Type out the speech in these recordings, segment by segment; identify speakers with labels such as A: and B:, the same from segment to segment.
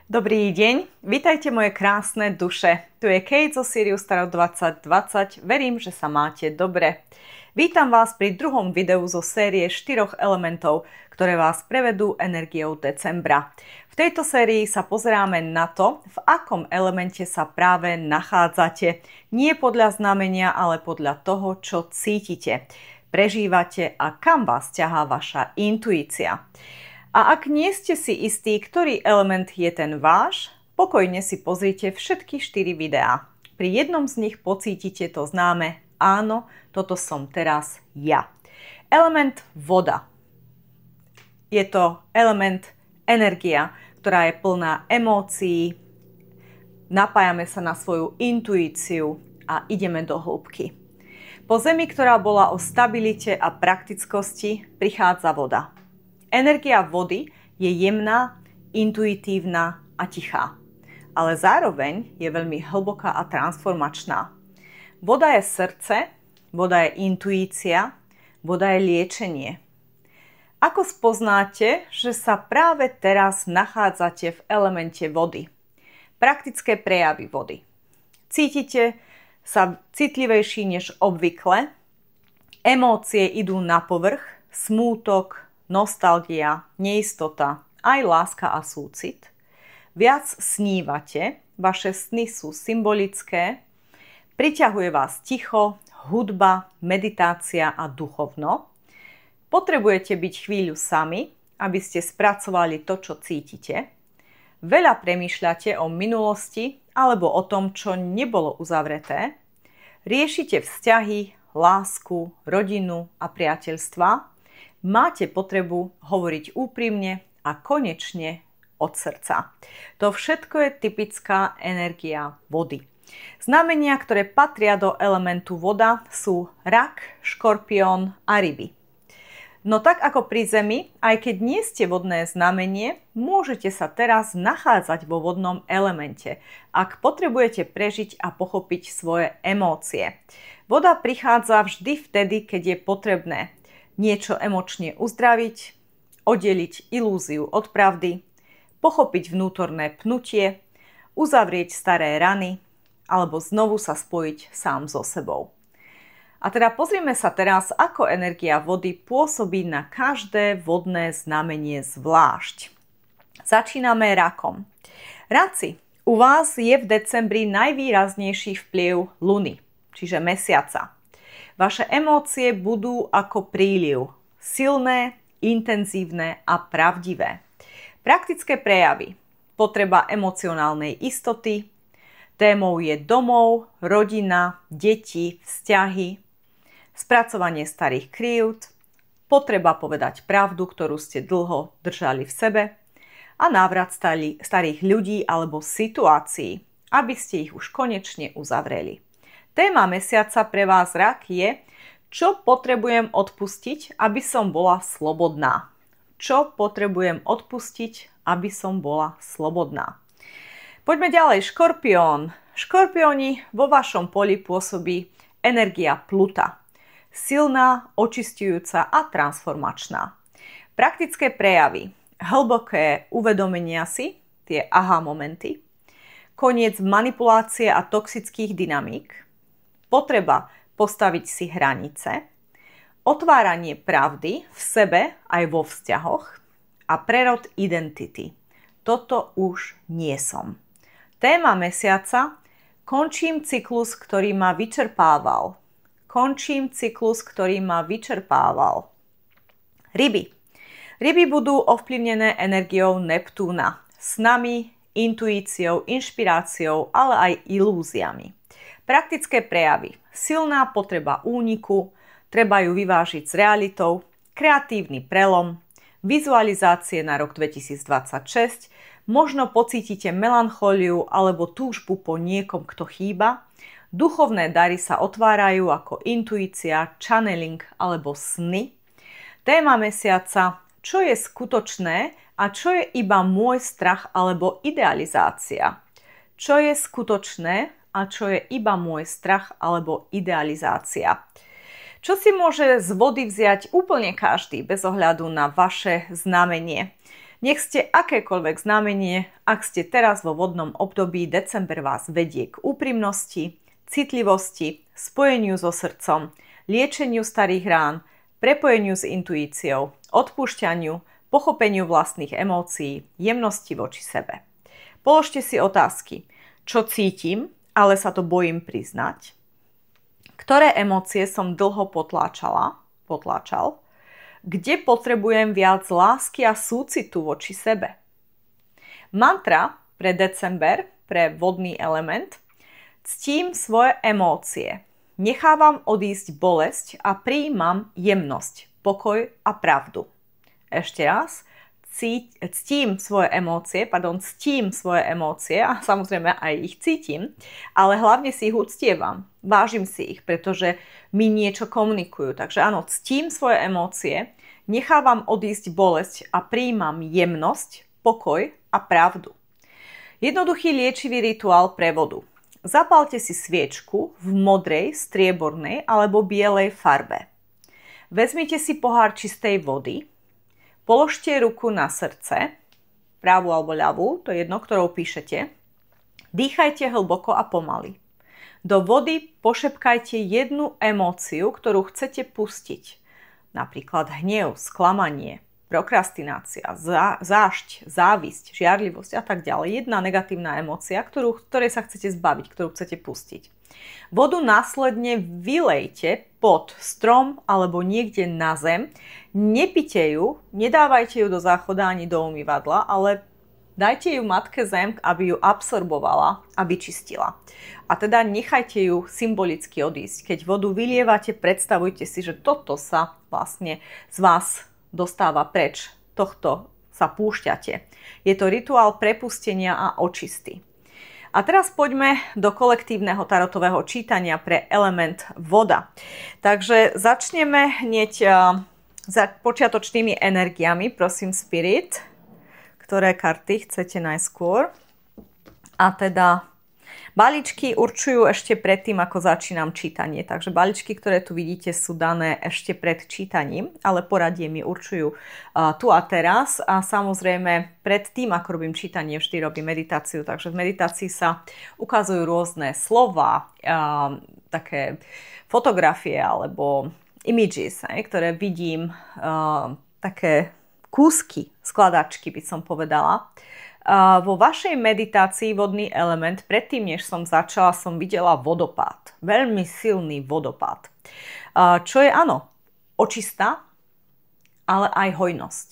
A: Dobrý deň, vítajte moje krásne duše. Tu je Kate zo Sirius Tarot 2020, verím, že sa máte dobre. Vítam vás pri druhom videu zo série 4 elementov, ktoré vás prevedú energiou decembra. V tejto sérii sa pozeráme na to, v akom elemente sa práve nachádzate. Nie podľa znamenia, ale podľa toho, čo cítite, prežívate a kam vás ťahá vaša intuícia. A ak nie ste si istí, ktorý element je ten váš, pokojne si pozrite všetky 4 videá. Pri jednom z nich pocítite to známe, áno, toto som teraz ja. Element voda. Je to element energia, ktorá je plná emócií. Napájame sa na svoju intuíciu a ideme do hĺbky. Po zemi, ktorá bola o stabilite a praktickosti, prichádza voda. Energia vody je jemná, intuitívna a tichá, ale zároveň je veľmi hlboká a transformačná. Voda je srdce, voda je intuícia, voda je liečenie. Ako spoznáte, že sa práve teraz nachádzate v elemente vody? Praktické prejavy vody. Cítite sa citlivejší než obvykle, emócie idú na povrch, smútok, nostalgia, neistota, aj láska a súcit. Viac snívate, vaše sny sú symbolické, priťahuje vás ticho, hudba, meditácia a duchovno. Potrebujete byť chvíľu sami, aby ste spracovali to, čo cítite. Veľa premýšľate o minulosti alebo o tom, čo nebolo uzavreté. Riešite vzťahy, lásku, rodinu a priateľstva. Máte potrebu hovoriť úprimne a konečne od srdca. To všetko je typická energia vody. Znamenia, ktoré patria do elementu voda, sú rak, škorpión a ryby. No tak ako pri Zemi, aj keď nie ste vodné znamenie, môžete sa teraz nachádzať vo vodnom elemente, ak potrebujete prežiť a pochopiť svoje emócie. Voda prichádza vždy vtedy, keď je potrebné niečo emočne uzdraviť, oddeliť ilúziu od pravdy, pochopiť vnútorné pnutie, uzavrieť staré rany alebo znovu sa spojiť sám so sebou. A teda pozrime sa teraz, ako energia vody pôsobí na každé vodné znamenie zvlášť. Začíname rakom. Raci, u vás je v decembri najvýraznejší vplyv Luny, čiže mesiaca. Vaše emócie budú ako príliv, silné, intenzívne a pravdivé. Praktické prejavy. Potreba emocionálnej istoty. Témou je domov, rodina, deti, vzťahy. Spracovanie starých krívd. Potreba povedať pravdu, ktorú ste dlho držali v sebe. A návrat starých ľudí alebo situácií, aby ste ich už konečne uzavreli. Téma mesiaca pre vás rak je, čo potrebujem odpustiť, aby som bola slobodná. Čo potrebujem odpustiť, aby som bola slobodná. Poďme ďalej, škorpión. Škorpióni, vo vašom poli pôsobí energia Pluta. Silná, očisťujúca a transformačná. Praktické prejavy. Hlboké uvedomenia si, tie aha momenty. Koniec manipulácie a toxických dynamík. Potreba postaviť si hranice, otváranie pravdy v sebe aj vo vzťahoch a prerod identity. Toto už nie som. Téma mesiaca. Končím cyklus, ktorý ma vyčerpával. Končím cyklus, ktorý ma vyčerpával. Ryby. Ryby budú ovplyvnené energiou Neptúna, snami, intuíciou, inšpiráciou, ale aj ilúziami. Praktické prejavy. Silná potreba úniku, treba ju vyvážiť s realitou, kreatívny prelom, vizualizácie na rok 2026, možno pocítite melanchóliu alebo túžbu po niekom, kto chýba, duchovné dary sa otvárajú ako intuícia, channeling alebo sny. Téma mesiaca, čo je skutočné a čo je iba môj strach alebo idealizácia. Čo je skutočné a čo je iba môj strach alebo idealizácia. Čo si môže z vody vziať úplne každý bez ohľadu na vaše znamenie. Nech ste akékoľvek znamenie, ak ste teraz vo vodnom období, december vás vedie k úprimnosti, citlivosti, spojeniu so srdcom, liečeniu starých rán, prepojeniu s intuíciou, odpúšťaniu, pochopeniu vlastných emócií, jemnosti voči sebe. Položte si otázky, čo cítim, ale sa to bojím priznať, ktoré emócie som dlho potláčal, kde potrebujem viac lásky a súcitu voči sebe. Mantra pre december, pre vodný element: ctím svoje emócie, nechávam odísť bolesť a prijímam jemnosť, pokoj a pravdu. Ešte raz, ctím svoje emócie a samozrejme aj ich cítim, ale hlavne si ich uctievam, vážim si ich, pretože mi niečo komunikujú. Takže áno, ctím svoje emócie, nechávam odísť bolesť a prijímam jemnosť, pokoj a pravdu. Jednoduchý liečivý rituál pre vodu. Zapálte si sviečku v modrej, striebornej alebo bielej farbe. Vezmite si pohár čistej vody, položte ruku na srdce, pravú alebo ľavú, to je jedno, ktorou píšete. Dýchajte hlboko a pomaly. Do vody pošepkajte jednu emóciu, ktorú chcete pustiť. Napríklad hnev, sklamanie, prokrastinácia, zášť, závisť, žiarlivosť a tak ďalej. Jedna negatívna emócia, ktorej sa chcete zbaviť, ktorú chcete pustiť. Vodu následne vylejte pod strom alebo niekde na zem. Nepite ju, nedávajte ju do záchoda ani do umývadla, ale dajte ju matke zem, aby ju absorbovala a vyčistila. A teda nechajte ju symbolicky odísť. Keď vodu vylievate, predstavujte si, že toto sa vlastne z vás dostáva preč. Tohto sa púšťate. Je to rituál prepustenia a očisty. A teraz poďme do kolektívneho tarotového čítania pre element voda. Takže začneme hneď za počiatočnými energiami. Prosím, Spirit, ktoré karty chcete najskôr. A teda balíčky určujú ešte predtým, ako začínam čítanie. Takže balíčky, ktoré tu vidíte, sú dané ešte pred čítaním, ale poradie mi určujú tu a teraz. A samozrejme, pred tým, ako robím čítanie, vždy robím meditáciu. Takže v meditácii sa ukazujú rôzne slova, také fotografie alebo images, ktoré vidím, také kúsky, skladačky by som povedala. Vo vašej meditácii vodný element, predtým než som začala, som videla vodopád. Veľmi silný vodopád. Čo je áno, očista, ale aj hojnosť.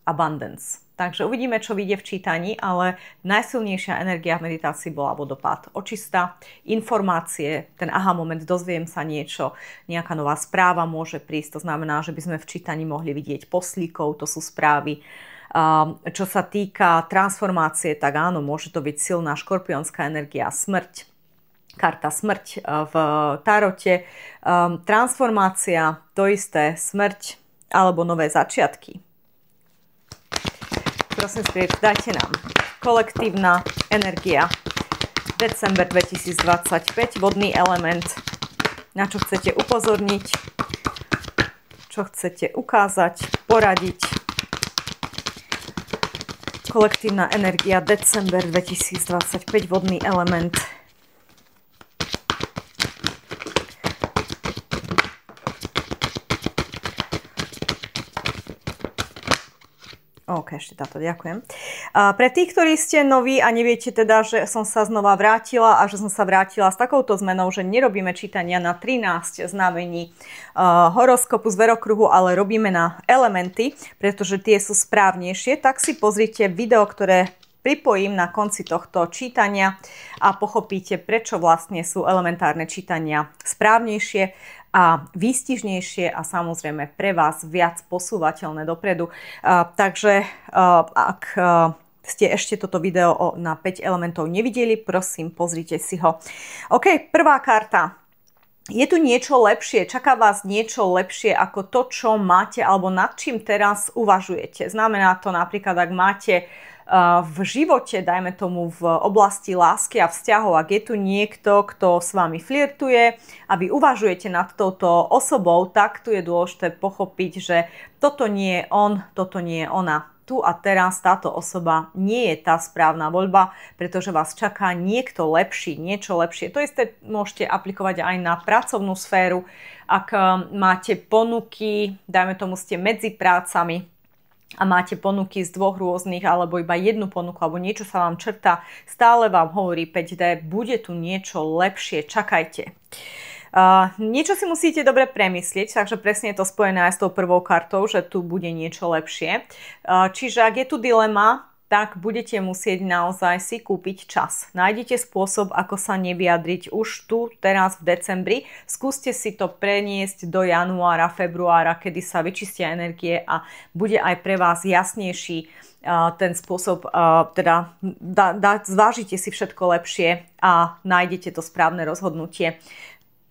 A: Abundance. Takže uvidíme, čo vyjde v čítaní, ale najsilnejšia energia v meditácii bola vodopád. Očista, informácie, ten aha moment, dozviem sa niečo, nejaká nová správa môže prísť. To znamená, že by sme v čítaní mohli vidieť poslíkov, to sú správy. Čo sa týka transformácie, tak áno, môže to byť silná škorpionská energia, smrť, karta smrť v tarote, transformácia, to isté, smrť alebo nové začiatky. Prosím, Spirit, dajte nám kolektívna energia, december 2025, vodný element, na čo chcete upozorniť, čo chcete ukázať, poradiť. Kolektívna energia, december 2025, vodný element. OK, ešte táto, ďakujem. Pre tých, ktorí ste noví a neviete teda, že som sa znova vrátila a že som sa vrátila s takouto zmenou, že nerobíme čítania na 13 znamení horoskopu zverokruhu, ale robíme na elementy, pretože tie sú správnejšie, tak si pozrite video, ktoré pripojím na konci tohto čítania a pochopíte, prečo vlastne sú elementárne čítania správnejšie a výstižnejšie a samozrejme pre vás viac posúvateľné dopredu. Takže ak ste ešte toto video na 5 elementov nevideli, prosím, pozrite si ho. OK, prvá karta. Je tu niečo lepšie, čaká vás niečo lepšie ako to, čo máte alebo nad čím teraz uvažujete. Znamená to napríklad, ak máte v živote, dajme tomu v oblasti lásky a vzťahov, ak je tu niekto, kto s vami flirtuje a vy uvažujete nad touto osobou, tak tu je dôležité pochopiť, že toto nie je on, toto nie je ona. tu a teraz táto osoba nie je tá správna voľba, pretože vás čaká niekto lepší, niečo lepšie. To isté môžete aplikovať aj na pracovnú sféru. Ak máte ponuky, dajme tomu ste medzi prácami, a máte ponuky z dvoch rôznych alebo iba jednu ponuku alebo niečo sa vám črtá, stále vám hovorí 5D, bude tu niečo lepšie, čakajte. Niečo si musíte dobre premyslieť, takže presne je to spojené aj s tou prvou kartou, že tu bude niečo lepšie. Čiže ak je tu dilema, tak budete musieť naozaj si kúpiť čas. Nájdete spôsob, ako sa nevyjadriť už tu, teraz v decembri. Skúste si to preniesť do januára, februára, kedy sa vyčistia energie a bude aj pre vás jasnejší ten spôsob, teda zvážite si všetko lepšie a nájdete to správne rozhodnutie.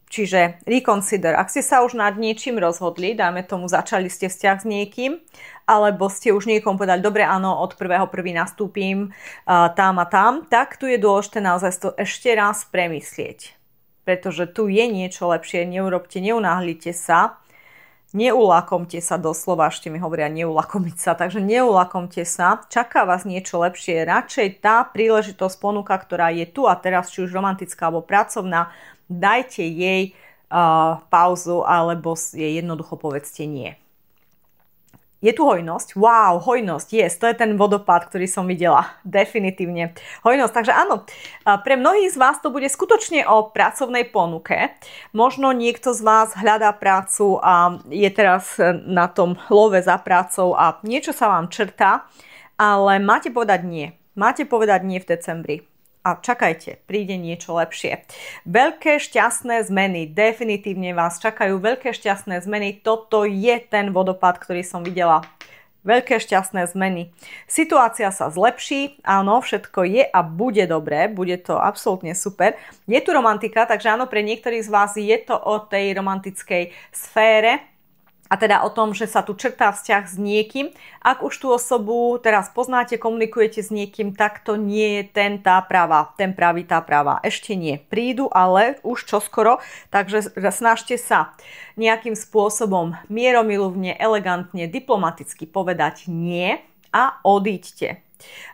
A: Čiže reconsider, ak ste sa už nad niečím rozhodli, dajme tomu začali ste vzťah s niekým, alebo ste už niekomu povedali, dobre áno, od 1.1. nastúpim tam a tam, tak tu je dôležité naozaj to ešte raz premyslieť. Pretože tu je niečo lepšie, neunáhlite sa, neulakomte sa doslova, ešte mi hovoria neulakomiť sa, takže neulakomte sa, čaká vás niečo lepšie, radšej tá príležitosť ponuka, ktorá je tu a teraz, či už romantická alebo pracovná, dajte jej pauzu alebo jej jednoducho povedzte nie. Je tu hojnosť? Wow, hojnosť, yes, to je ten vodopád, ktorý som videla. Definitívne. Hojnosť, takže áno, pre mnohých z vás to bude skutočne o pracovnej ponuke. Možno niekto z vás hľadá prácu a je teraz na tom love za prácou a niečo sa vám črtá, ale máte povedať nie. Máte povedať nie v decembri. A čakajte, príde niečo lepšie. Veľké šťastné zmeny, definitívne vás čakajú veľké šťastné zmeny. Toto je ten vodopád, ktorý som videla. Veľké šťastné zmeny. Situácia sa zlepší, áno, všetko je a bude dobré, bude to absolútne super. Je tu romantika, takže áno, pre niektorých z vás je to o tej romantickej sfére, a teda o tom, že sa tu črtá vzťah s niekým. Ak už tú osobu teraz poznáte, komunikujete s niekým, tak to nie je ten pravý, tá práva. Ešte nie. Prídu, ale už čoskoro, takže snažte sa nejakým spôsobom mieromilovne, elegantne, diplomaticky povedať nie a odíďte.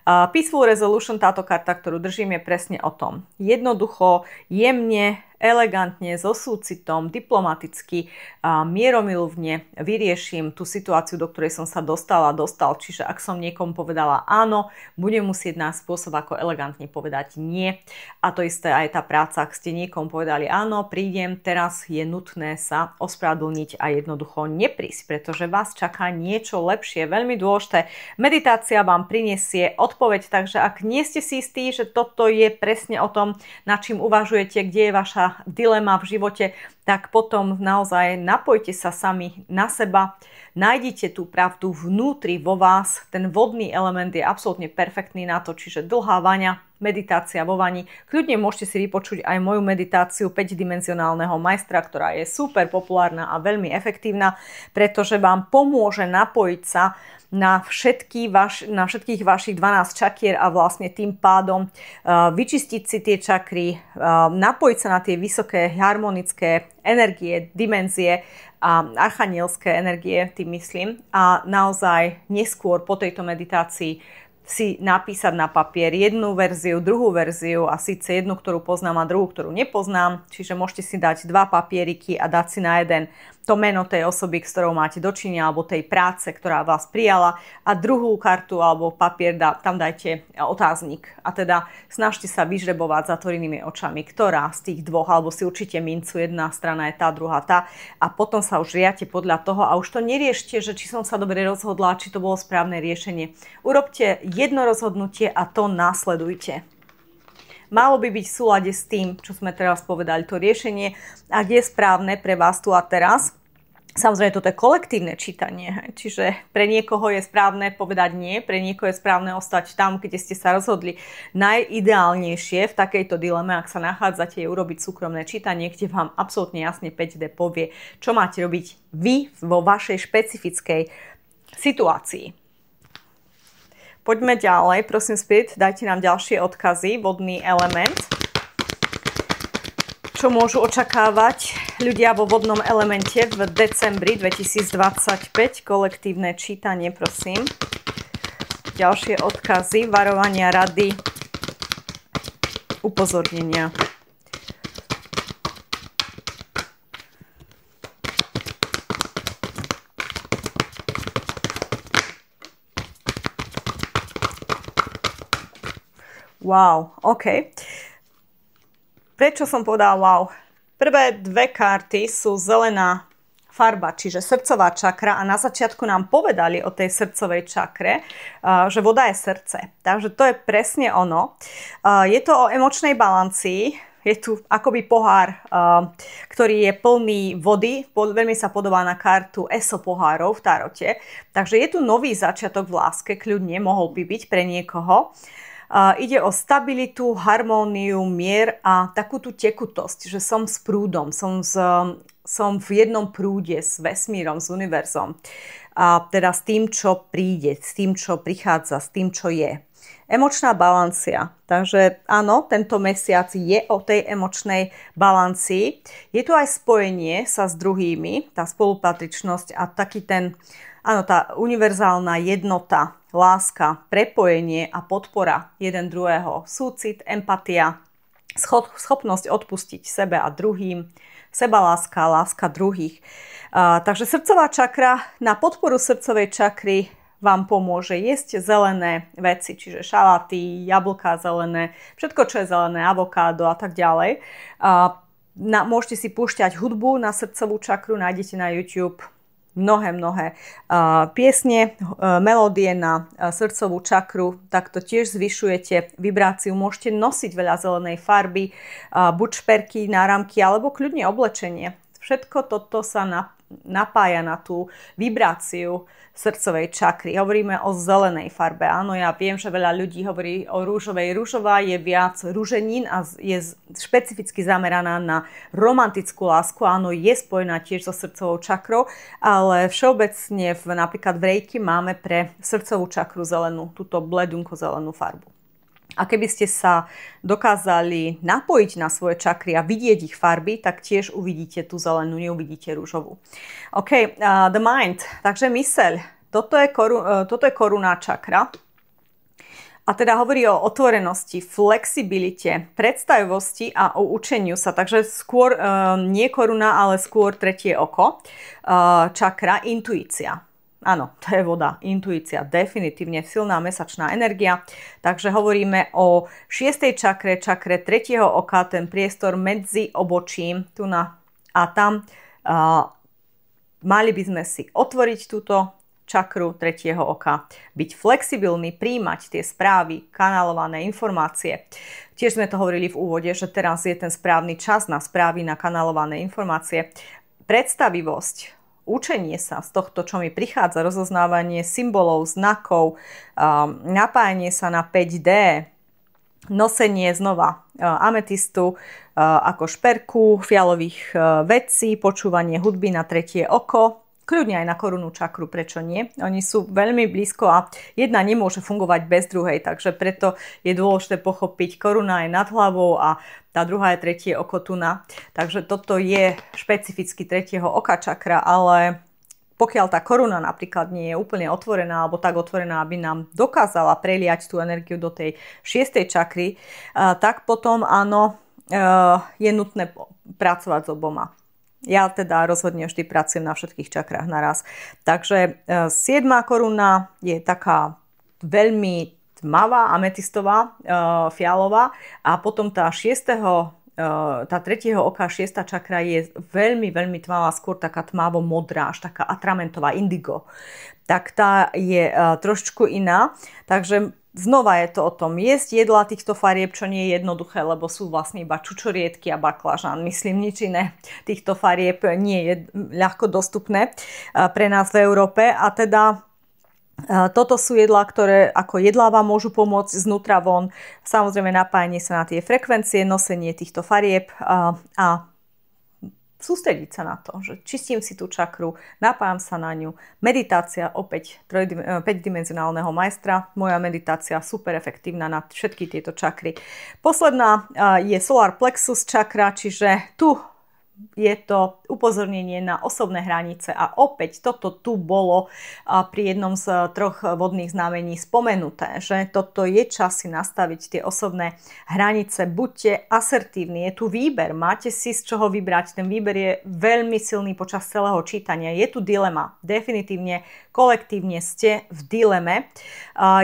A: Peaceful Resolution, táto karta, ktorú držím, je presne o tom. Jednoducho, jemne, elegantne, so súcitom, diplomaticky, mieromilovne vyrieším tú situáciu, do ktorej som sa dostal. Čiže ak som niekomu povedala áno, budem musieť nájsť spôsob, ako elegantne povedať nie. A to isté aj tá práca, ak ste niekomu povedali áno, prídem, teraz je nutné sa ospravedlniť a jednoducho neprísť, pretože vás čaká niečo lepšie. Veľmi dôležité. Meditácia vám prinesie odpoveď, takže ak nie ste si istí, že toto je presne o tom, nad čím uvažujete, kde je vaša dilema v živote, tak potom naozaj napojte sa sami na seba, nájdite tú pravdu vnútri vo vás, ten vodný element je absolútne perfektný na to, čiže dlhá vaňa, meditácia vo vani. Kľudne môžete si vypočuť aj moju meditáciu 5-dimenzionálneho majstra, ktorá je super populárna a veľmi efektívna, pretože vám pomôže napojiť sa na všetkých vašich 12 čakier a vlastne tým pádom vyčistiť si tie čakry, napojiť sa na tie vysoké harmonické energie, dimenzie a archanielské energie, tým myslím. A naozaj neskôr po tejto meditácii si napísať na papier jednu verziu, druhú verziu a síce jednu, ktorú poznám a druhú, ktorú nepoznám. Čiže môžete si dať dva papieriky a dať si na jeden to meno tej osoby, s ktorou máte dočinenia, alebo tej práce, ktorá vás prijala, a druhú kartu alebo papier tam dajte otáznik. A teda snažte sa vyžrebovať zatvorenými očami, ktorá z tých dvoch, alebo si určite mincu, jedna strana je tá, druhá tá, a potom sa už riate podľa toho a už to neriešte, že či som sa dobre rozhodla, či to bolo správne riešenie. Urobte jedno rozhodnutie a to následujte. Malo by byť v súlade s tým, čo sme teraz povedali, to riešenie, ak je správne pre vás tu a teraz. Samozrejme, toto je kolektívne čítanie, čiže pre niekoho je správne povedať nie, pre niekoho je správne ostať tam, kde ste sa rozhodli. Najideálnejšie v takejto dileme, ak sa nachádzate, je urobiť súkromné čítanie, kde vám absolútne jasne 5D povie, čo máte robiť vy vo vašej špecifickej situácii. Poďme ďalej, prosím Spirit, dajte nám ďalšie odkazy, vodný element. Čo môžu očakávať ľudia vo vodnom elemente v decembri 2025, kolektívne čítanie, prosím. ďalšie odkazy, varovania, rady, upozornenia. Wow, OK. Prečo som povedala wow? Prvé dve karty sú zelená farba, čiže srdcová čakra a na začiatku nám povedali o tej srdcovej čakre, že voda je srdce. Takže to je presne ono. Je to o emočnej balancii. Je tu akoby pohár, ktorý je plný vody. Veľmi sa podobá na kartu ESO pohárov v tarote. Takže je tu nový začiatok v láske, kľudne mohol by byť pre niekoho. Ide o stabilitu, harmóniu, mier a takú tú tekutosť, že som s prúdom, som v jednom prúde s vesmírom, s univerzom. A teda s tým, čo príde, s tým, čo prichádza, s tým, čo je. Emočná balancia. Takže áno, tento mesiac je o tej emočnej balancii. Je tu aj spojenie sa s druhými, tá spolupatričnosť a taký ten, áno, tá univerzálna jednota, láska, prepojenie a podpora jeden druhého, súcit, empatia, schopnosť odpustiť sebe a druhým, sebaláska, láska druhých. Takže srdcová čakra, na podporu srdcovej čakry vám pomôže jesť zelené veci, čiže šaláty, jablká zelené, všetko, čo je zelené, avokádo a tak ďalej. Môžete si púšťať hudbu na srdcovú čakru, nájdete na YouTube mnohé piesne, melódie na srdcovú čakru, takto tiež zvyšujete vibráciu. Môžete nosiť veľa zelenej farby, buď šperky, náramky, alebo kľudne oblečenie. Všetko toto sa napája na tú vibráciu srdcovej čakry. Hovoríme o zelenej farbe. Áno, ja viem, že veľa ľudí hovorí o rúžovej. Rúžová je viac rúženín a je špecificky zameraná na romantickú lásku. Áno, je spojená tiež so srdcovou čakrou, ale všeobecne napríklad v Reiki máme pre srdcovú čakru zelenú, túto bledunko zelenú farbu. A keby ste sa dokázali napojiť na svoje čakry a vidieť ich farby, tak tiež uvidíte tú zelenú, neuvidíte rúžovú. OK, the mind, takže myseľ. Toto je korunná čakra. A teda hovorí o otvorenosti, flexibilite, predstavivosti a o učeniu sa. Takže skôr nie koruna, ale skôr tretie oko. Čakra, intuícia. Áno, to je voda, intuícia, definitívne silná mesačná energia. Takže hovoríme o 6. čakre, čakre tretieho oka, ten priestor medzi obočím tu a tam. Mali by sme si otvoriť túto čakru tretieho oka, byť flexibilný, príjmať tie správy, kanálované informácie. Tiež sme to hovorili v úvode, že teraz je ten správny čas na správy, na kanálované informácie. Predstavivosť, učenie sa z tohto, čo mi prichádza, rozoznávanie symbolov, znakov, napájanie sa na 5D, nosenie znova ametistu ako šperku, fialových vecí, počúvanie hudby na tretie oko, kľudne aj na korunnú čakru, prečo nie? Oni sú veľmi blízko a jedna nemôže fungovať bez druhej, takže preto je dôležité pochopiť, koruna je nad hlavou a tá druhá je tretie oko tu na. Takže toto je špecificky tretieho oka čakra, ale pokiaľ tá koruna napríklad nie je úplne otvorená alebo tak otvorená, aby nám dokázala preliať tú energiu do tej 6. čakry, tak potom áno, je nutné pracovať s oboma. Ja teda rozhodne vždy pracujem na všetkých čakrách naraz. Takže 7. koruna je taká veľmi tmavá, ametistová, fialová a potom tá 3. oka, 6. čakra je veľmi tmavá, skôr taká tmavo-modrá, až taká atramentová, indigo. Tak tá je trošku iná. Takže znova je to o tom jesť jedla týchto farieb, čo nie je jednoduché, lebo sú vlastne iba čučoriedky a baklažán. Myslím, nič iné týchto farieb nie je ľahko dostupné pre nás v Európe. A teda toto sú jedlá, ktoré ako jedlá vám môžu pomôcť znútra von. Samozrejme napájanie sa na tie frekvencie, nosenie týchto farieb a sústrediť sa na to, že čistím si tú čakru, napájam sa na ňu. Meditácia, opäť 5-dimenzionálneho majstra. Moja meditácia super efektívna na všetky tieto čakry. Posledná je solar plexus čakra, čiže tu je to upozornenie na osobné hranice a opäť toto tu bolo pri jednom z 3 vodných znamení spomenuté, že toto je čas si nastaviť tie osobné hranice. Buďte asertívni, je tu výber, máte si z čoho vybrať, ten výber je veľmi silný počas celého čítania, je tu dilema, definitívne kolektívne ste v dileme.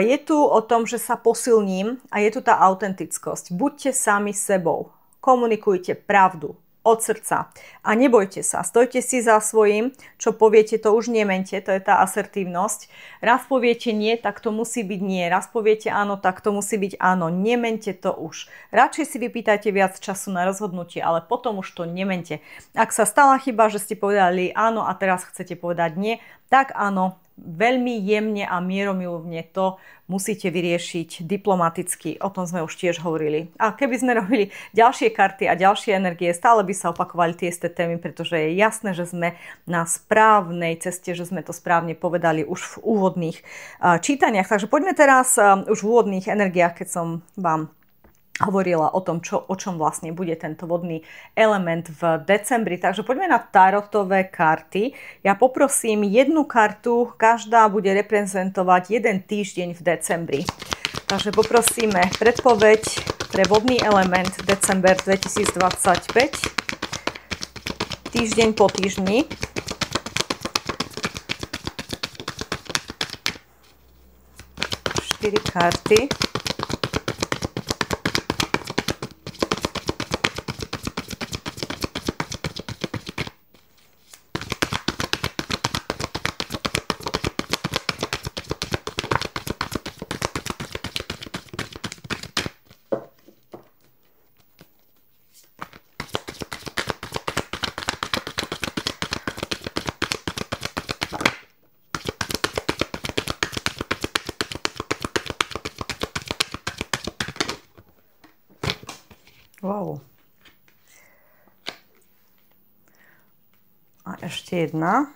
A: Je tu o tom, že sa posilním a je tu tá autentickosť. Buďte sami sebou. Komunikujte pravdu od srdca a nebojte sa, stojte si za svojím, čo poviete, to už nemente, to je tá asertívnosť. Raz poviete nie, tak to musí byť nie, raz poviete áno, tak to musí byť áno, nemente to už. Radšej si vypýtajte viac času na rozhodnutie, ale potom už to nemente. Ak sa stala chyba, že ste povedali áno a teraz chcete povedať nie, tak áno, veľmi jemne a mieromilovne to musíte vyriešiť diplomaticky. O tom sme už tiež hovorili. A keby sme robili ďalšie karty a ďalšie energie, stále by sa opakovali tie isté témy, pretože je jasné, že sme na správnej ceste, že sme to správne povedali už v úvodných čítaniach. Takže poďme teraz už v úvodných energiách, keď som vám hovorila o tom, o čom vlastne bude tento vodný element v decembri. Takže poďme na tarotové karty. Ja poprosím jednu kartu, každá bude reprezentovať jeden týždeň v decembri. Takže poprosíme predpoveď pre vodný element december 2025. Týždeň po týždni. Štyri karty. Wow. A ešte jedna.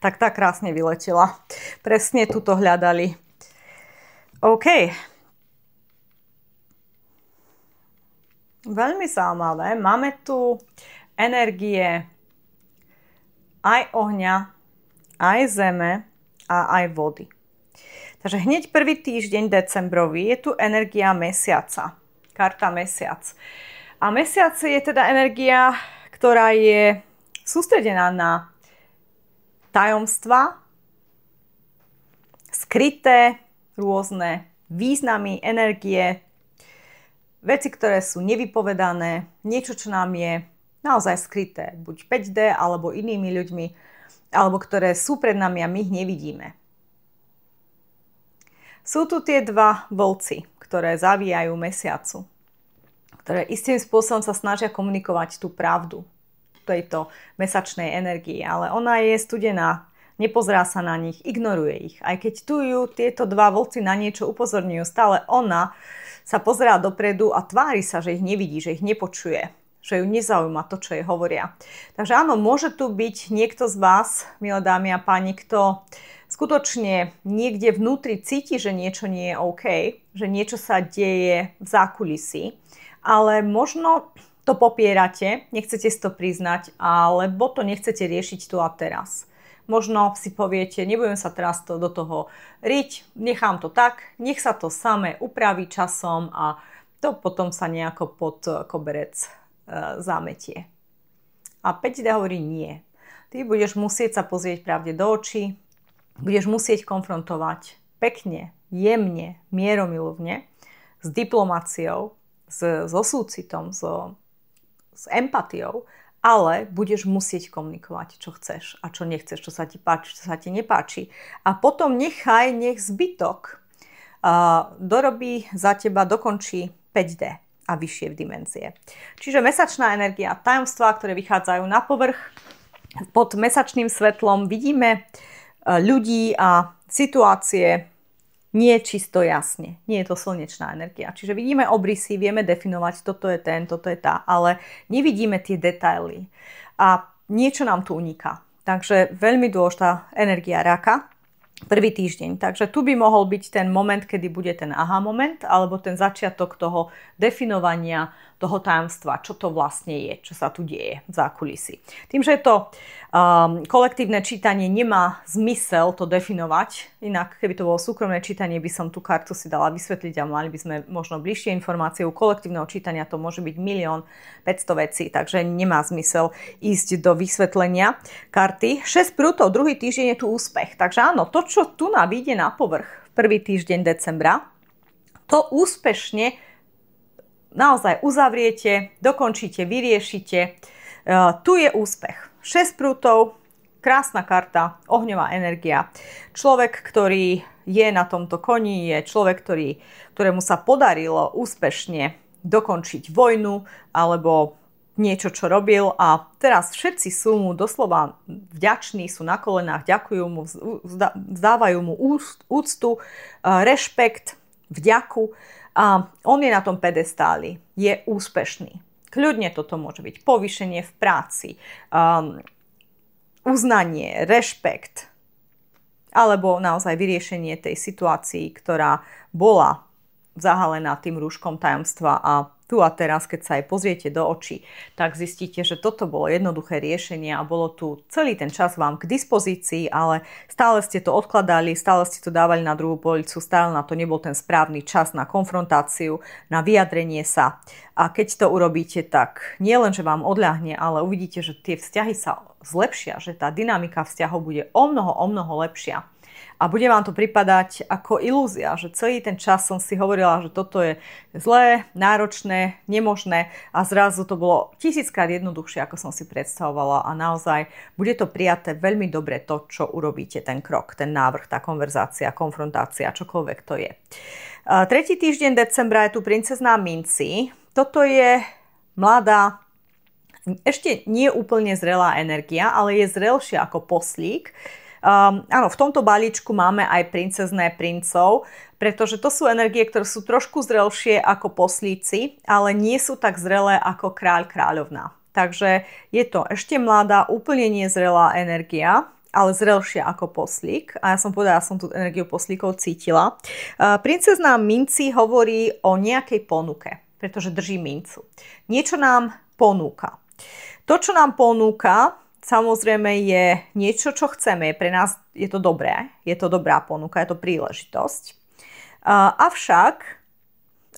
A: Tak tá krásne vyletela. Presne tu to hľadali. OK. Veľmi zaujímavé. Máme tu energie aj ohňa, aj zeme a aj vody. Takže hneď prvý týždeň decembrový je tu energia mesiaca. Karta mesiac. A mesiac je teda energia, ktorá je sústredená na tajomstva, skryté rôzne významy, energie, veci, ktoré sú nevypovedané, niečo, čo nám je naozaj skryté, buď 5D alebo inými ľuďmi, alebo ktoré sú pred nami a my ich nevidíme. Sú tu tie dva vlci, ktoré zavíjajú mesiacu, ktoré istým spôsobom sa snažia komunikovať tú pravdu tejto mesačnej energii, ale ona je studená, nepozerá sa na nich, ignoruje ich. Aj keď tu ju tieto dva vlci na niečo upozorňujú, stále ona sa pozerá dopredu a tvári sa, že ich nevidí, že ich nepočuje, že ju nezaujíma to, čo jej hovoria. Takže áno, môže tu byť niekto z vás, milé dámy a páni, kto skutočne niekde vnútri cíti, že niečo nie je OK, že niečo sa deje v zákulisí, ale možno to popierate, nechcete si to priznať, alebo to nechcete riešiť tu a teraz. Možno si poviete, nebudem sa teraz do toho riť, nechám to tak, nech sa to samé upraví časom a to potom sa nejako pod koberec zametie. A 5D hovorí nie. Ty budeš musieť sa pozrieť pravde do očí, budeš musieť konfrontovať pekne, jemne, mieromilovne, s diplomáciou, so súcitom, s empatiou, ale budeš musieť komunikovať, čo chceš a čo nechceš, čo sa ti páči, čo sa ti nepáči. A potom nech zbytok dorobí za teba, dokončí 5D a vyššie v dimenzie. Čiže mesačná energia, tajomstvá, ktoré vychádzajú na povrch, pod mesačným svetlom vidíme ľudí a situácie nie čisto jasne. Nie je to slnečná energia. Čiže vidíme obrysy, vieme definovať, toto je ten, toto je tá, ale nevidíme tie detaily. A niečo nám tu uniká. Takže veľmi dôležitá energia raka, prvý týždeň. Takže tu by mohol byť ten moment, kedy bude ten aha moment, alebo ten začiatok toho definovania toho tajomstva, čo to vlastne je, čo sa tu deje v zákulisí. Tým, že je to kolektívne čítanie, nemá zmysel to definovať. Inak, keby to bolo súkromné čítanie, by som tú kartu si dala vysvetliť a mali by sme možno bližšie informácie. U kolektívneho čítania to môže byť 1 500 vecí, takže nemá zmysel ísť do vysvetlenia karty. 6 prútov, druhý týždeň je tu úspech. Takže áno, to, čo tu vyjde na povrch prvý týždeň decembra, to úspešne naozaj uzavriete, dokončíte, vyriešite. Tu je úspech. 6 prútov, krásna karta, ohňová energia. Človek, ktorý je na tomto koni, je človek, ktorému sa podarilo úspešne dokončiť vojnu alebo niečo, čo robil, a teraz všetci sú mu doslova vďační, sú na kolenách, ďakujú mu, vzdávajú mu úctu, rešpekt, vďaku, a on je na tom pedestáli, je úspešný. Kľudne toto môže byť povýšenie v práci, uznanie, rešpekt, alebo naozaj vyriešenie tej situácii, ktorá bola zahalená tým rúškom tajomstva, a tu a teraz, keď sa aj pozriete do očí, tak zistíte, že toto bolo jednoduché riešenie a bolo tu celý ten čas vám k dispozícii, ale stále ste to odkladali, stále ste to dávali na druhú policu, stále na to nebol ten správny čas na konfrontáciu, na vyjadrenie sa. A keď to urobíte, tak nie len, že vám odľahne, ale uvidíte, že tie vzťahy sa zlepšia, že tá dynamika vzťahov bude o mnoho lepšia. A bude vám to pripadať ako ilúzia, že celý ten čas som si hovorila, že toto je zlé, náročné, nemožné, a zrazu to bolo 1000-krát jednoduchšie, ako som si predstavovala, a naozaj bude to prijaté veľmi dobre to, čo urobíte, ten krok, ten návrh, tá konverzácia, konfrontácia, čokoľvek to je. Tretí týždeň decembra je tu princezná minci. Toto je mladá, ešte nie úplne zrelá energia, ale je zrelšia ako poslík. Áno, v tomto balíčku máme aj princezné princov, pretože to sú energie, ktoré sú trošku zrelšie ako poslíci, ale nie sú tak zrelé ako kráľ, kráľovná. Takže je to ešte mladá, úplne nezrelá energia, ale zrelšia ako poslík. A ja som povedala, ja som tú energiu poslíkov cítila. Princezná minci hovorí o nejakej ponuke, pretože drží mincu. Niečo nám ponúka. To, čo nám ponúka, samozrejme je niečo, čo chceme. Pre nás je to dobré, je to dobrá ponuka, je to príležitosť. Avšak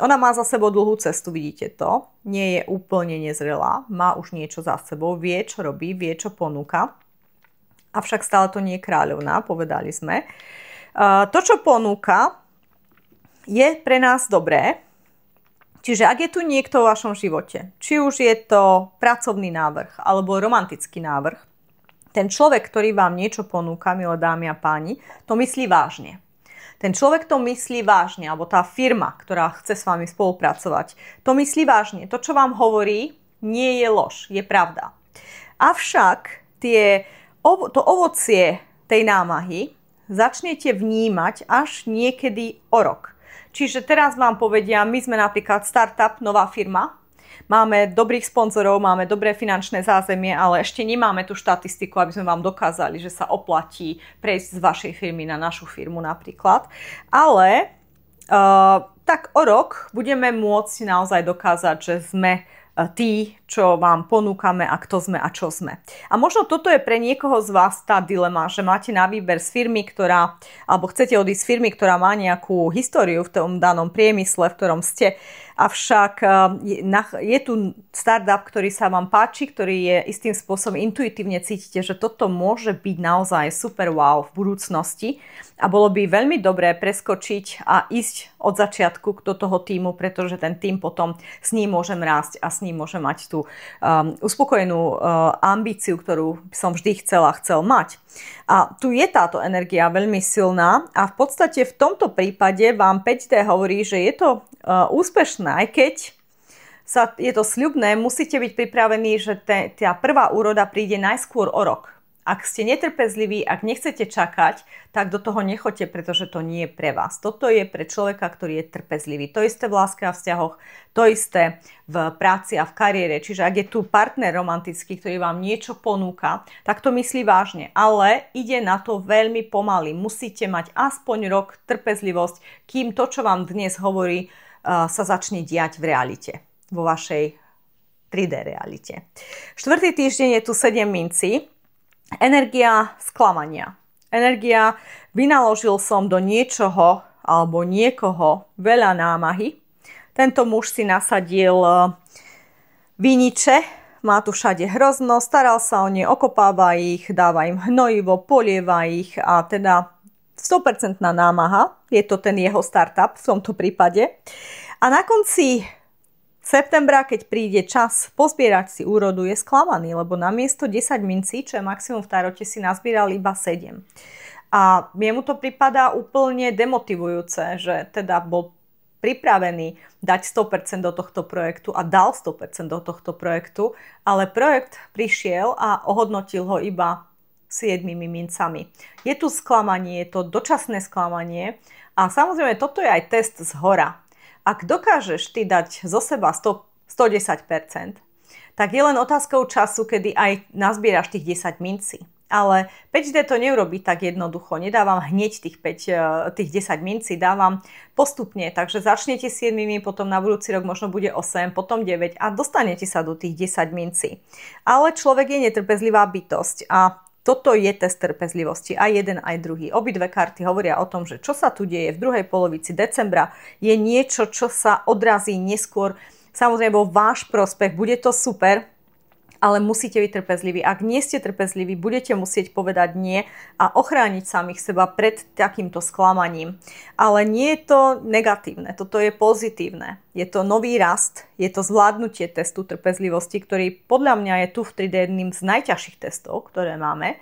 A: ona má za sebou dlhú cestu, vidíte to. Nie je úplne nezrelá, má už niečo za sebou, vie, čo robí, vie, čo ponúka. Avšak stále to nie je kráľovná, povedali sme. To, čo ponúka, je pre nás dobré. Čiže ak je tu niekto v vašom živote, či už je to pracovný návrh alebo romantický návrh, ten človek, ktorý vám niečo ponúka, milé dámy a páni, to myslí vážne. Ten človek to myslí vážne, alebo tá firma, ktorá chce s vami spolupracovať, to myslí vážne. To, čo vám hovorí, nie je lož, je pravda. Avšak to ovocie tej námahy začnete vnímať až niekedy o rok. Čiže teraz vám povedia, my sme napríklad startup, nová firma, máme dobrých sponzorov, máme dobré finančné zázemie, ale ešte nemáme tú štatistiku, aby sme vám dokázali, že sa oplatí prejsť z vašej firmy na našu firmu napríklad. Ale tak o rok budeme môcť naozaj dokázať, že sme tí, čo vám ponúkame a kto sme a čo sme. A možno toto je pre niekoho z vás tá dilema, že máte na výber z firmy, alebo chcete odísť z firmy, ktorá má nejakú históriu v tom danom priemysle, v ktorom ste. Avšak je tu startup, ktorý sa vám páči, ktorý je istým spôsobom intuitívne cítite, že toto môže byť naozaj super wow v budúcnosti. A bolo by veľmi dobré preskočiť a ísť od začiatku do toho tímu, pretože ten tím potom s ním môžem rásť a s ním môžem mať tú uspokojenú ambíciu, ktorú som vždy chcel mať. A tu je táto energia veľmi silná a v podstate v tomto prípade vám 5D hovorí, že je to úspešné, aj keď je to sľubné, musíte byť pripravení, že tá prvá úroda príde najskôr o rok. Ak ste netrpezliví, ak nechcete čakať, tak do toho nechoďte, pretože to nie je pre vás. Toto je pre človeka, ktorý je trpezlivý. To isté v láske a vzťahoch, to isté v práci a v kariére. Čiže ak je tu partner romantický, ktorý vám niečo ponúka, tak to myslí vážne. Ale ide na to veľmi pomaly. Musíte mať aspoň rok trpezlivosť, kým to, čo vám dnes hovorí, sa začne diať v realite. Vo vašej 3D realite. 4. týždeň je tu 7 mincí. Energia sklamania. Energia, vynaložil som do niečoho alebo niekoho veľa námahy. Tento muž si nasadil viniče, má tu všade hrozno, staral sa o ne, okopáva ich, dáva im hnojivo, polieva ich a teda 100% námaha. Je to ten jeho startup v tomto prípade. A na konci septembra, keď príde čas pozbierať si úrodu, je sklamaný, lebo namiesto 10 mincí, čo je maximum v tarote, si nazbieral iba 7. A jemu to pripadá úplne demotivujúce, že teda bol pripravený dať 100% do tohto projektu a dal 100% do tohto projektu, ale projekt prišiel a ohodnotil ho iba 7 mincami. Je tu sklamanie, je to dočasné sklamanie a samozrejme toto je aj test z hora. Ak dokážeš ty dať zo seba 110%, tak je len otázkou času, kedy aj nazbieraš tých 10 mincí. Ale 5D to neurobí tak jednoducho. Nedávam hneď tých 10 mincí, dávam postupne. Takže začnete 7, potom na budúci rok možno bude 8, potom 9 a dostanete sa do tých 10 mincí. Ale človek je netrpezlivá bytosť a toto je test trpezlivosti, aj jeden, aj druhý. Obidve karty hovoria o tom, že čo sa tu deje v druhej polovici decembra je niečo, čo sa odrazí neskôr. Samozrejme vo váš prospech, bude to super, ale musíte byť trpezliví. Ak nie ste trpezliví, budete musieť povedať nie a ochrániť samých seba pred takýmto sklamaním. Ale nie je to negatívne, toto je pozitívne. Je to nový rast, je to zvládnutie testu trpezlivosti, ktorý podľa mňa je tu v 3D jedným z najťažších testov, ktoré máme.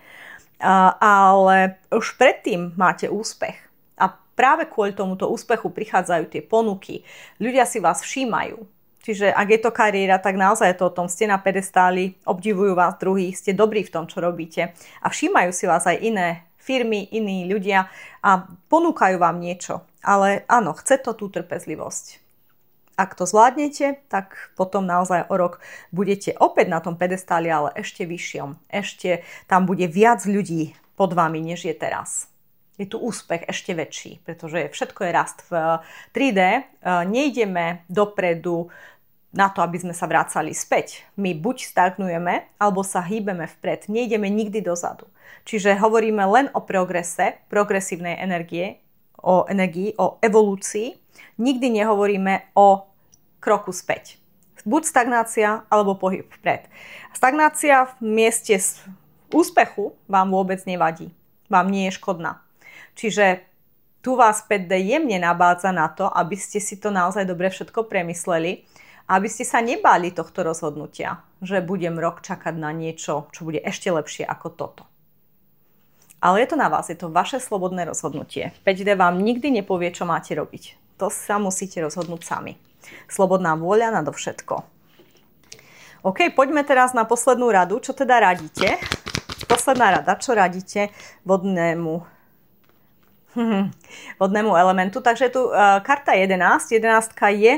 A: Ale už predtým máte úspech. A práve kvôli tomuto úspechu prichádzajú tie ponuky. Ľudia si vás všímajú. Čiže ak je to kariéra, tak naozaj je to o tom, ste na pedestáli, obdivujú vás druhí, ste dobrí v tom, čo robíte a všímajú si vás aj iné firmy, iní ľudia a ponúkajú vám niečo. Ale áno, chce to tú trpezlivosť. Ak to zvládnete, tak potom naozaj o rok budete opäť na tom pedestáli, ale ešte vyššom. Ešte tam bude viac ľudí pod vami, než je teraz. Je tu úspech ešte väčší, pretože všetko je rast v 3D. Nejdeme dopredu na to, aby sme sa vracali späť. My buď stagnujeme, alebo sa hýbeme vpred. Nejdeme nikdy dozadu. Čiže hovoríme len o progrese, progresívnej energie, o evolúcii. Nikdy nehovoríme o kroku späť. Buď stagnácia, alebo pohyb vpred. Stagnácia v mieste úspechu vám vôbec nevadí. Vám nie je škodná. Čiže tu vás 5D jemne nabádza na to, aby ste si to naozaj dobre všetko premysleli, aby ste sa nebáli tohto rozhodnutia, že budem rok čakať na niečo, čo bude ešte lepšie ako toto. Ale je to na vás, je to vaše slobodné rozhodnutie. 5D vám nikdy nepovie, čo máte robiť. To sa musíte rozhodnúť sami. Slobodná vôľa nadovšetko. OK, poďme teraz na poslednú radu. Čo teda radíte? Posledná rada, čo radíte vodnému elementu. Takže tu karta 11. 11 je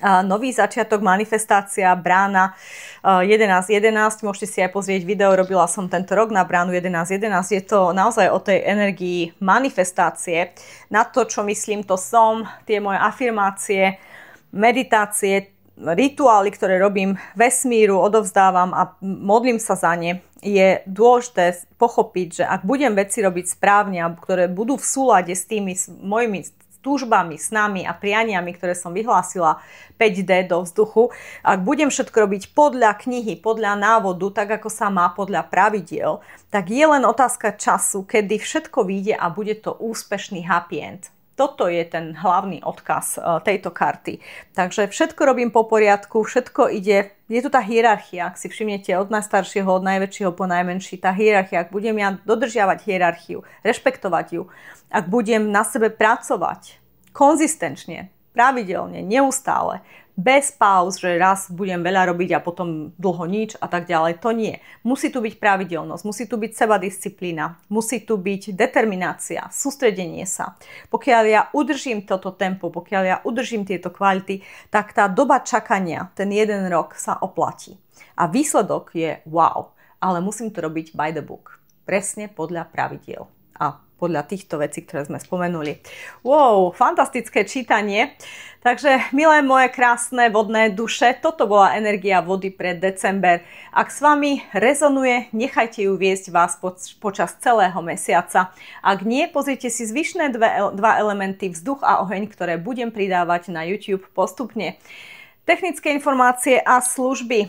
A: nový začiatok, manifestácia, brána 11.11. Môžete si aj pozrieť video, robila som tento rok na bránu 11.11. Je to naozaj o tej energii manifestácie. Na to, čo myslím, to som, tie moje afirmácie, meditácie, rituály, ktoré robím vesmíru, odovzdávam a modlím sa za ne. Je dôležité pochopiť, že ak budem veci robiť správne, ktoré budú v súlade s tými mojimi túžbami, snami a prianiami, ktoré som vyhlásila 5D do vzduchu, ak budem všetko robiť podľa knihy, podľa návodu, tak ako sa má podľa pravidiel, tak je len otázka času, kedy všetko vyjde a bude to úspešný happy end. Toto je ten hlavný odkaz tejto karty. Takže všetko robím po poriadku, všetko ide, je tu tá hierarchia, ak si všimnete od najstaršieho, od najväčšieho po najmenší, tá hierarchia, ak budem ja dodržiavať hierarchiu, rešpektovať ju, ak budem na sebe pracovať konzistenčne, pravidelne, neustále, bez pauz, že raz budem veľa robiť a potom dlho nič a tak ďalej. To nie. Musí tu byť pravidelnosť, musí tu byť sebadisciplína, musí tu byť determinácia, sústredenie sa. Pokiaľ ja udržím toto tempo, pokiaľ ja udržím tieto kvality, tak tá doba čakania, ten 1 rok sa oplatí. A výsledok je wow, ale musím to robiť by the book. Presne podľa pravidiel a podľa týchto vecí, ktoré sme spomenuli. Wow, fantastické čítanie. Takže, milé moje krásne vodné duše, toto bola energia vody pre december. Ak s vami rezonuje, nechajte ju viesť vás počas celého mesiaca. Ak nie, pozrite si zvyšné dva elementy, vzduch a oheň, ktoré budem pridávať na YouTube postupne. Technické informácie a služby.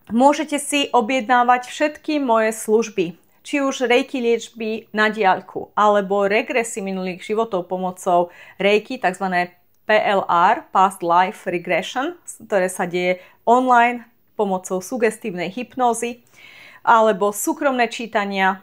A: Môžete si objednávať všetky moje služby. Či už reiki liečby na diaľku, alebo regresy minulých životov pomocou reiki, tzv. PLR, Past Life Regression, ktoré sa deje online pomocou sugestívnej hypnózy, alebo súkromné čítania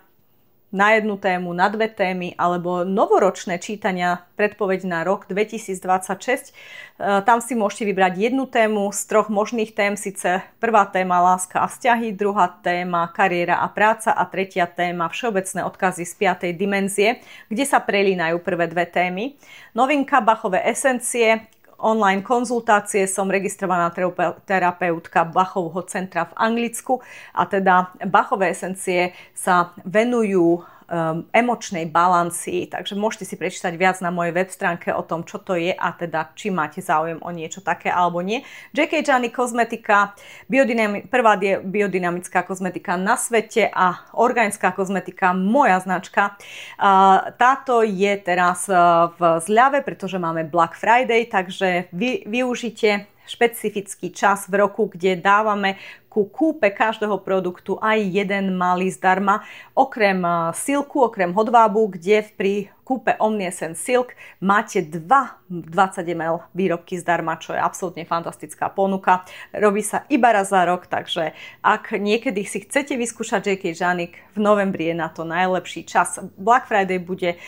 A: na jednu tému, na 2 témy, alebo novoročné čítania, predpoveď na rok 2026. Tam si môžete vybrať jednu tému z 3 možných tém, síce prvá téma láska a vzťahy, druhá téma kariéra a práca a tretia téma všeobecné odkazy z 5. dimenzie, kde sa prelínajú prvé 2 témy. Novinka Bachové esencie, online konzultácie, som registrovaná terapeutka Bachovho centra v Anglicku a teda Bachové esencie sa venujú emočnej balancii, takže môžete si prečítať viac na mojej web stránke o tom, čo to je a teda či máte záujem o niečo také alebo nie. J.K. Gianni kozmetika, prvá biodynamická kozmetika na svete a organická kozmetika, moja značka. Táto je teraz v zľave, pretože máme Black Friday, takže využite špecifický čas v roku, kde dávame ku kúpe každého produktu aj jeden malý zdarma, okrem silku, okrem hodvábu, kde pri kúpe Omniessence Silk máte 2 20 ml výrobky zdarma, čo je absolútne fantastická ponuka. Robí sa iba raz za rok, takže ak niekedy si chcete vyskúšať J.K. Gianni, v novembri je na to najlepší čas. Black Friday bude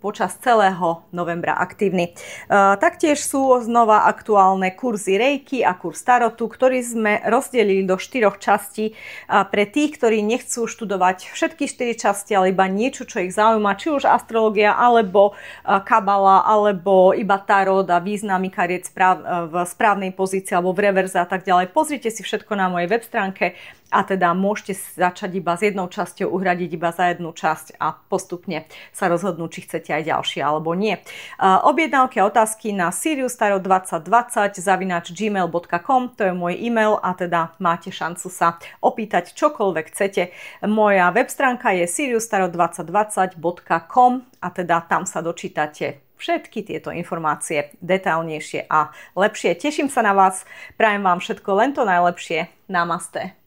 A: počas celého novembra aktívny. Taktiež sú znova aktuálne kurzy Reiki a kurz Tarotu, ktorý sme rozdelili do 4 častí pre tých, ktorí nechcú študovať všetky 4 časti, ale iba niečo, čo ich zaujíma, či už astrológia, alebo kabala, alebo iba tarot a významy kariet v správnej pozícii alebo v reverze a tak ďalej. Pozrite si všetko na mojej web stránke a teda môžete začať iba s jednou časťou, uhradiť iba za jednu časť a postupne sa rozhodnúť, či chcete aj ďalšie alebo nie. Objednávky a otázky na siriustarot2020@gmail.com, to je môj e-mail a teda máte šancu sa opýtať čokoľvek chcete. Moja web stránka je siriustarot2020.com a teda tam sa dočítate všetky tieto informácie detailnejšie a lepšie. Teším sa na vás, prajem vám všetko len to najlepšie. Namaste.